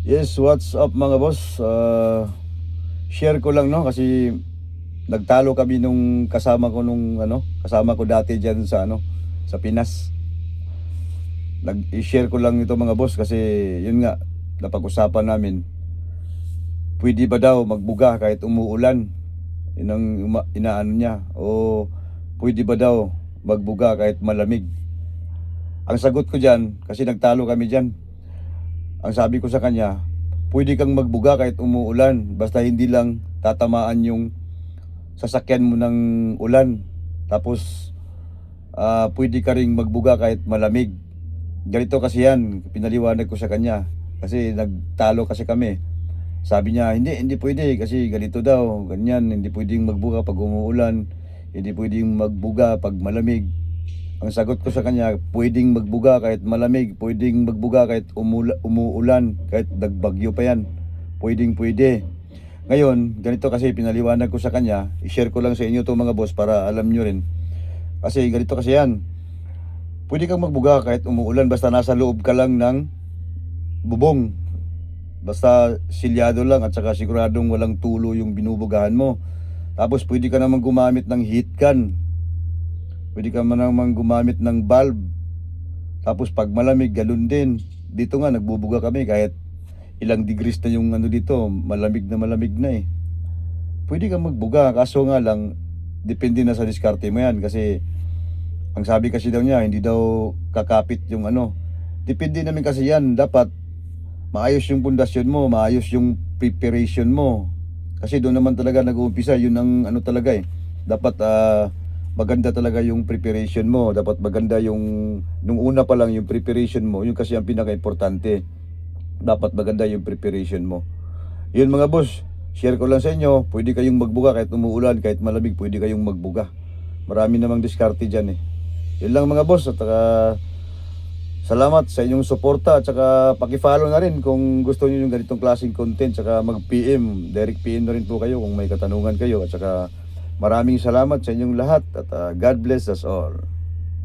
Yes, what's up mga boss? Share ko lang no kasi nagtalo kami nung kasama ko dati diyan sa sa Pinas. Nag-share ko lang ito mga boss kasi yun nga napag-usapan namin. Pwede ba daw magbuga kahit umuulan? Yun ang inaano niya. O pwede ba daw magbuga kahit malamig? Ang sagot ko diyan kasi nagtalo kami diyan. Ang sabi ko sa kanya, pwede kang magbuga kahit umuulan basta hindi lang tatamaan yung sasakyan mo ng ulan. Tapos pwede ka ring magbuga kahit malamig. Ganito kasi yan, pinaliwanag ko sa kanya. Kasi nagtalo kasi kami. Sabi niya, hindi pwede kasi ganito daw, ganyan, hindi pwedeng magbuga pag umuulan, hindi pwedeng magbuga pag malamig. Ang sagot ko sa kanya, pwedeng magbuga kahit malamig, pwedeng magbuga kahit umuulan, kahit nagbagyo pa yan. Pwede. Ngayon, ganito kasi pinaliwanag ko sa kanya, i-share ko lang sa inyo to mga boss para alam nyo rin. Kasi ganito kasi yan, pwede kang magbuga kahit umuulan basta nasa loob ka lang ng bubong. Basta silyado lang at saka siguradong walang tulo yung binubugahan mo. Tapos pwede ka naman gumamit ng heat gun. Pwede ka naman gumamit ng bulb. Tapos pag malamig, ganun din. Dito nga nagbubuga kami kahit ilang degrees na yung dito, malamig na eh. Pwede kang magbuga, kaso nga lang depende na sa diskarte mo yan kasi ang sabi kasi daw niya hindi daw kakapit yung depende namin kasi yan, dapat maayos yung pundasyon mo, maayos yung preparation mo. Kasi doon naman talaga nag-uumpisa, yun ang talaga eh. Dapat maganda talaga yung preparation mo. Dapat maganda yung, nung una pa lang yung preparation mo, yun kasi ang pinaka-importante. Dapat maganda yung preparation mo. Yun mga boss, share ko lang sa inyo, pwede kayong magbuga kahit umuulan, kahit malamig, pwede kayong magbuga. Marami namang diskarte dyan eh. Yun lang mga boss, at salamat sa inyong suporta at saka paki-follow na rin kung gusto niyo yung ganitong klaseng content, saka mag-PM, direct PM na rin po kayo kung may katanungan kayo, at saka maraming salamat sa inyong lahat at God bless us all.